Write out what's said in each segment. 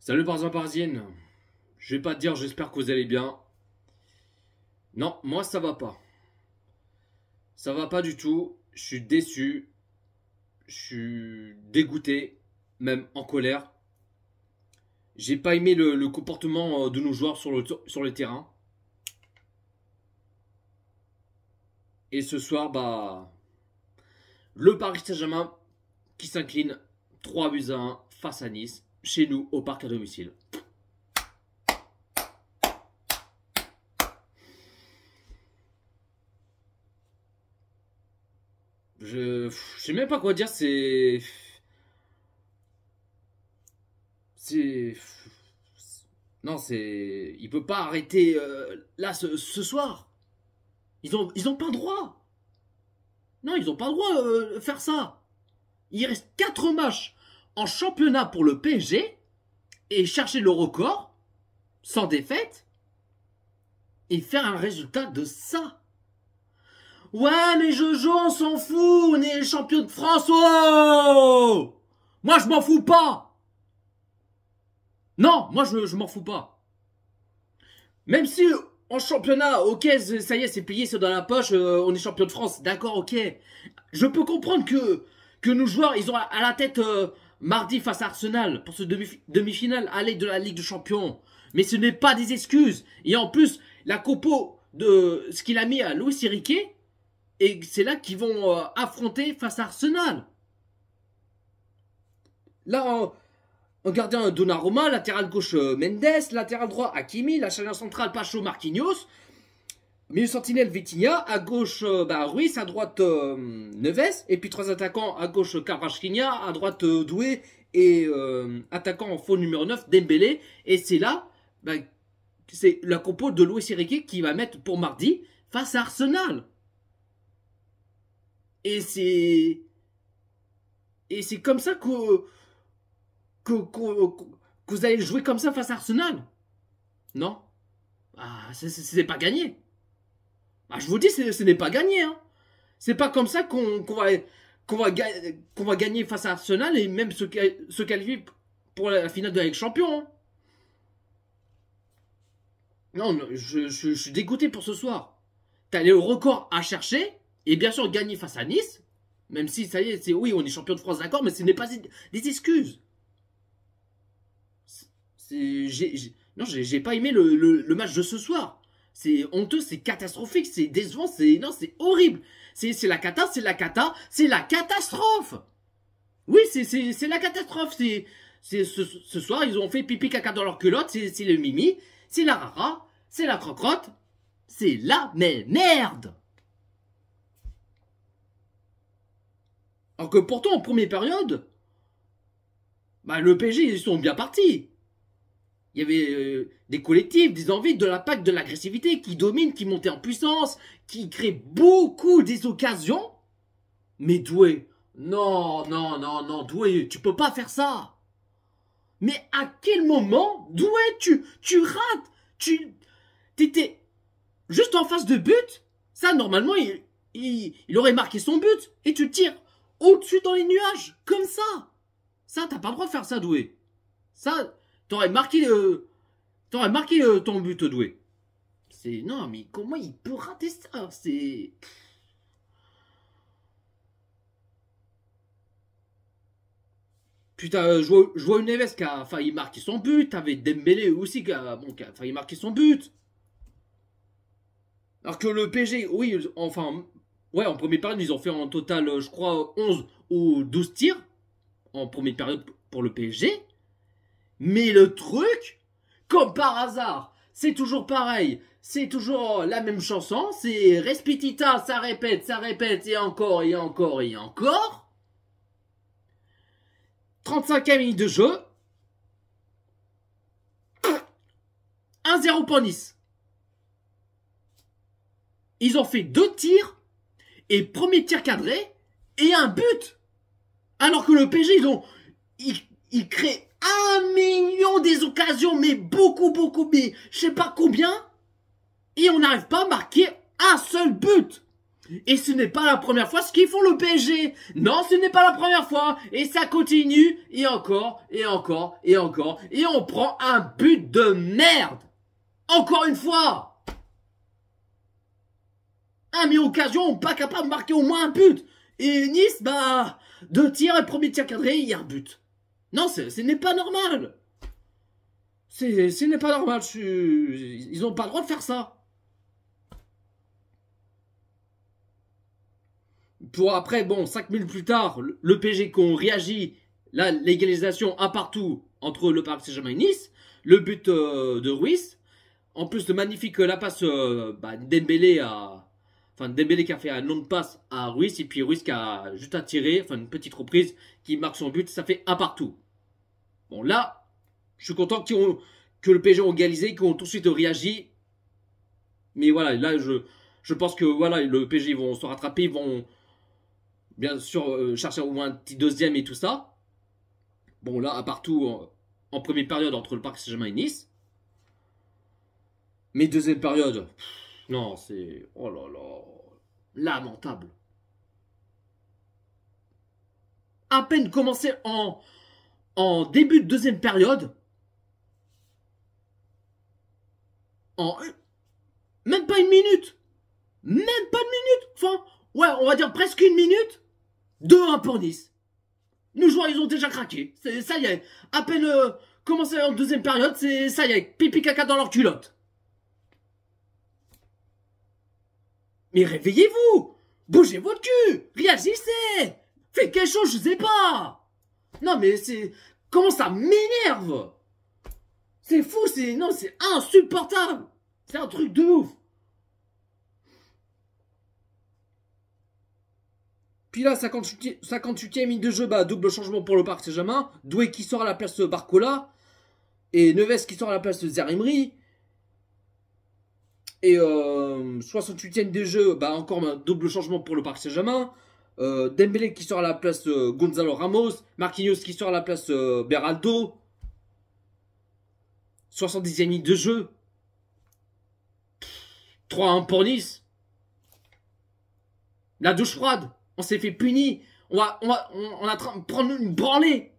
Salut Parisiens Parisiennes, je vais pas te dire j'espère que vous allez bien. Non, moi ça va pas. Ça va pas du tout, je suis déçu, je suis dégoûté, même en colère. J'ai pas aimé le comportement de nos joueurs sur le terrain. Et ce soir, le Paris Saint-Germain qui s'incline 3-1 face à Nice, chez nous au parc à domicile. Je sais même pas quoi dire, c'est non, c'est il peut pas arrêter là ce soir. Ils ont pas le droit. Non, ils ont pas le droit de faire ça. Il reste 4 matchs en championnat pour le PSG et chercher le record sans défaite et faire un résultat de ça. Ouais, mais Jojo, on s'en fout, on est les champions de France. Oh, moi, je m'en fous pas. Non, moi, je m'en fous pas. Même si en championnat, ok, ça y est, c'est plié, c'est dans la poche, on est champion de France, d'accord, ok. Je peux comprendre que nos joueurs, ils ont à la tête mardi face à Arsenal pour ce demi-finale aller de la Ligue des Champions. Mais ce n'est pas des excuses. Et en plus, la compo de ce qu'il a mis à Luis Enrique, et c'est là qu'ils vont affronter face à Arsenal. Là, en gardien Donnarumma, latéral gauche Mendes, latéral droit Hakimi, la charnière centrale Pacho Marquinhos, milieu sentinelle Vitinha, à gauche Ruiz, à droite Neves, et puis 3 attaquants, à gauche Kvaratskhelia, à droite Doué, et attaquant en faux numéro 9 Dembélé. Et c'est là, c'est la compo de Luis Enrique qui va mettre pour mardi face à Arsenal. Et c'est comme ça que vous allez jouer comme ça face à Arsenal. Non, c'est pas gagné. Je vous dis, ce n'est pas gagné. Hein. C'est pas comme ça qu'on va gagner face à Arsenal et même se qualifier pour la finale de la Ligue des Champions. Hein. Non, je suis dégoûté pour ce soir. T'as le record à chercher et bien sûr gagner face à Nice. Même si ça y est, oui, on est champion de France, d'accord, mais ce n'est pas des excuses. Non, j'ai pas aimé le match de ce soir. C'est honteux, c'est catastrophique, c'est décevant, c'est horrible. C'est la cata, c'est la cata, c'est la catastrophe. Oui, c'est la catastrophe. Ce soir, ils ont fait pipi caca dans leur culotte, c'est le mimi, c'est la rara, c'est la crocrotte, c'est la merde. Alors que pourtant, en première période, le PSG, ils sont bien partis. Il y avait des collectifs, des envies, de l'impact, de l'agressivité qui dominent, qui montaient en puissance, qui créent beaucoup des occasions. Mais Doué, non, Doué, tu peux pas faire ça. Mais à quel moment, Doué, tu rates, t'étais juste en face de but. Ça, normalement, il aurait marqué son but. Et tu tires au-dessus dans les nuages, comme ça. Ça, t'as pas le droit de faire ça, Doué. Ça... T'aurais marqué ton but, Doué. Non, mais comment il peut rater ça? Putain, je vois Neves qui a failli marquer son but. T'avais Dembélé aussi qui a failli marquer son but. Alors que le PSG, oui, enfin, ouais, en première période, ils ont fait en total, je crois, 11 ou 12 tirs. En première période pour le PSG. Mais le truc, comme par hasard, c'est toujours pareil. C'est toujours la même chanson. C'est Respitita, ça répète, et encore, et encore, et encore. 35e minute de jeu. 1-0 pour Nice. Ils ont fait 2 tirs. Et premier tir cadré. Et un but. Alors que le PSG, ils créent 1 million des occasions, mais beaucoup, mais je sais pas combien. Et on n'arrive pas à marquer un seul but. Et ce n'est pas la première fois ce qu'ils font le PSG. Non, ce n'est pas la première fois. Et ça continue. Et encore, et encore, et encore. Et on prend un but de merde. Encore une fois. Un mi-occasion, pas capable de marquer au moins un but. Et Nice, bah, 2 tirs et premier tir cadré, il y a un but. Non, ce n'est pas normal. Ce n'est pas normal. Ils n'ont pas le droit de faire ça. Pour après, bon, 5 minutes plus tard, le PSG qu'on réagit, la légalisation un partout entre le Paris Saint-Germain et Nice, le but de Ruiz, en plus de magnifique la passe Dembélé à... Enfin, Dembélé qui a fait un long de passe à Ruiz, et puis Ruiz qui a juste à tirer, enfin une petite reprise, qui marque son but, ça fait un partout. Bon là, je suis content que le PSG ont égalisé, qu'ils ont tout de suite réagi. Mais voilà, là je pense que voilà, le PSG ils vont se rattraper, ils vont bien sûr chercher au moins un petit deuxième et tout ça. Bon là, à partout en première période entre le Paris Saint-Germain et Nice. Mais deuxième période, non, c'est... Oh là là, lamentable. À peine commencé en début de deuxième période, même pas une minute. Même pas une minute. Enfin, ouais, on va dire presque une minute. 2-1 pour Nice. Nos joueurs, ils ont déjà craqué. Ça y est. À peine commencé en deuxième période, ça y est. Pipi caca dans leur culotte. Mais réveillez-vous. Bougez votre cul. Réagissez. Faites quelque chose, je sais pas. Non, mais c'est... Comment ça m'énerve. C'est fou, non, c'est insupportable. C'est un truc de ouf. Puis là, 58e minute de jeu, bah, double changement pour le Paris Saint-Germain. Doué qui sort à la place de Barcola. Et Neves qui sort à la place de Zarimri. Et 68e de jeu, bah, encore un double changement pour le Paris Saint-Germain. Dembélé qui sort à la place de Gonzalo Ramos. Marquinhos qui sort à la place de Beraldo. 70e minute de jeu. 3-1 pour Nice. La douche froide. On s'est fait punir. On est en train de prendre une branlée.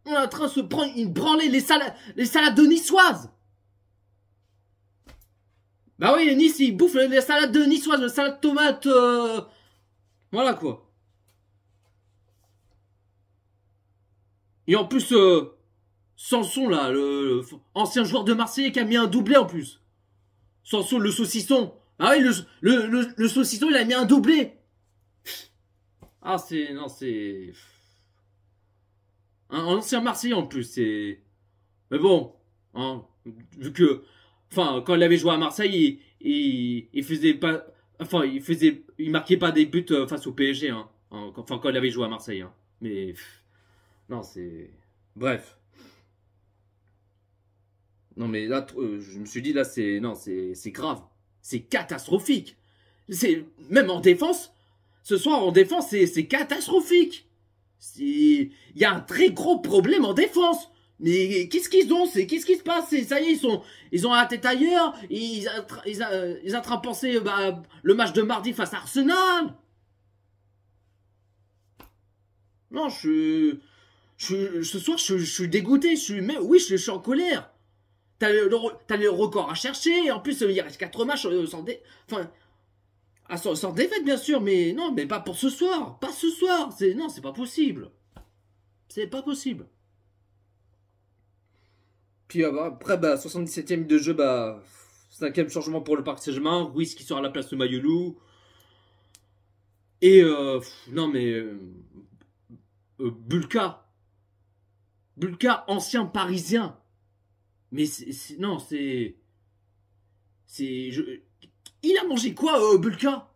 On est en train de se prendre une branlée. Les salades de niçoises. Bah oui, Nice, ils bouffent les salades de niçoises. Les salades de tomates. Voilà quoi. Et en plus, Sanson là, le ancien joueur de Marseille qui a mis un doublé en plus. Sanson, le saucisson. Ah oui, le saucisson, il a mis un doublé. Ah, c'est... Non, c'est... Un ancien Marseillais en plus, c'est... Mais bon, hein, vu que... Enfin, quand il avait joué à Marseille, il faisait pas... Enfin, il marquait pas des buts face au PSG, hein. Enfin, quand il avait joué à Marseille, hein. Mais... Non, c'est... Bref. Non, mais là, je me suis dit, là, c'est... Non, c'est grave. C'est catastrophique. Même en défense... Ce soir, en défense, c'est catastrophique. Il y a un très gros problème en défense. Mais qu'est-ce qu'ils ont? Qu'est-ce qui se passe? Ça y est, ils ont la tête ailleurs. Ils sont en train de penser le match de mardi face à Arsenal. Non, ce soir, je suis dégoûté. Oui, je suis en colère. T'as le record à chercher. En plus, il reste 4 matchs enfin... Ah, sans défaite, bien sûr, mais non, mais pas pour ce soir. Pas ce soir. Non, c'est pas possible. C'est pas possible. Puis après, 77e de jeu, 5e changement pour le Paris Saint-Germain. Ruiz qui sort à la place de Mayolou. Et, non, mais... Bulka. Bulka, ancien parisien. Mais non, c'est... Il a mangé quoi, Bulka?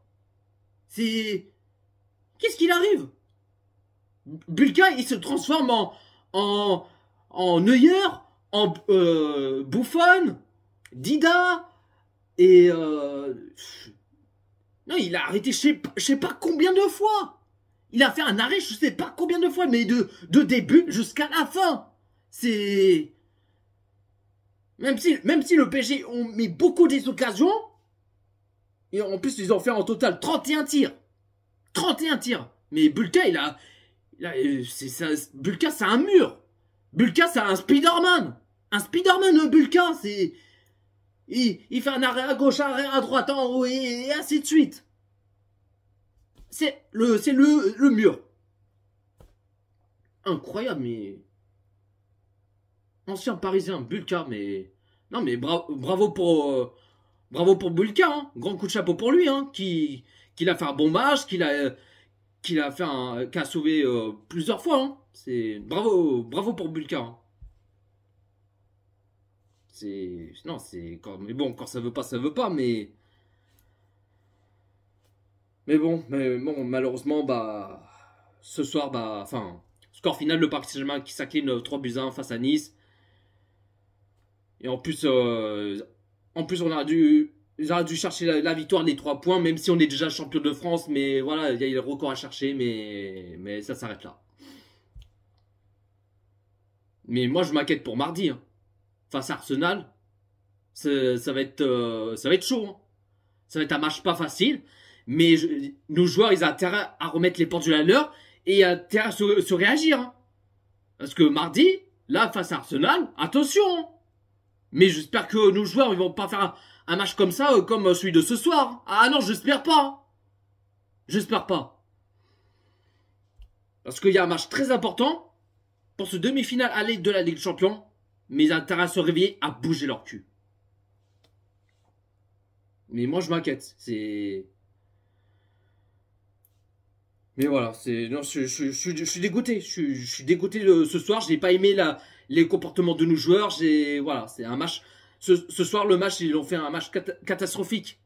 Qu'est-ce qu'il arrive? Bulka, il se transforme en Neuer, en Buffon, Dida, et... Non, il a arrêté je sais pas combien de fois. Il a fait un arrêt je sais pas combien de fois, mais de début jusqu'à la fin. C'est... Même si le PSG ont mis beaucoup des occasions... Et en plus, ils ont fait en total 31 tirs. 31 tirs. Mais Bulka, Bulka, c'est un mur. Bulka, c'est un Spider-Man. Un Spider-Man, Bulka, c'est... Il fait un arrêt à gauche, un arrêt à droite, en haut, et ainsi de suite. C'est le mur. Incroyable, mais... Ancien parisien, Bulka, mais... Non, mais bravo pour Bulka, hein. Grand coup de chapeau pour lui, hein. Qu'il a fait un bon match, qu'il a sauvé plusieurs fois, hein. C'est... Bravo pour Bulka, hein. Non, c'est... Mais bon, quand ça veut pas, mais... Mais bon, malheureusement, bah... Ce soir, bah... Enfin... Score final, le Paris Saint-Germain qui s'incline 3-1 face à Nice. Et en plus, on aurait dû chercher la victoire, les 3 points, même si on est déjà champion de France. Mais voilà, il y a le record à chercher, mais ça s'arrête là. Mais moi, je m'inquiète pour mardi, hein. Face à Arsenal, ça va être chaud, hein. Ça va être un match pas facile. Mais nos joueurs, ils ont intérêt à remettre les pendules à l'heure et intérêt à se réagir, hein. Parce que mardi, là, face à Arsenal, attention, hein. Mais j'espère que nos joueurs, ils vont pas faire un match comme ça, comme celui de ce soir. Ah non, j'espère pas. J'espère pas. Parce qu'il y a un match très important pour ce demi-finale aller de la Ligue des Champions. Mais ils ont intérêt à se réveiller, à bouger leur cul. Mais moi, je m'inquiète. Mais voilà, non, je suis dégoûté. Je suis dégoûté ce soir. J'ai pas aimé les comportements de nos joueurs. Voilà, c'est un match. Ce soir, le match, ils ont fait un match catastrophique.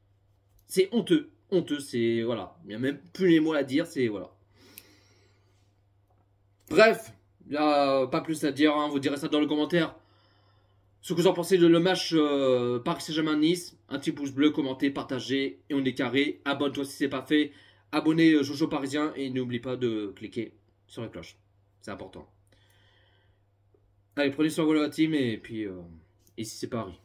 C'est honteux. Honteux, c'est... Voilà. Il n'y a même plus les mots à dire, c'est... Voilà. Bref, il n'y a pas plus à dire, hein, vous direz ça dans le commentaire. Ce que vous en pensez de le match Paris Saint-Germain-Nice. Un petit pouce bleu, commentez, partagez, et on est carré. Abonne-toi si ce n'est pas fait. Abonnez Jojo Parisien, et n'oublie pas de cliquer sur la cloche. C'est important. Allez, prenez soin de la team, et puis... ici c'est Paris.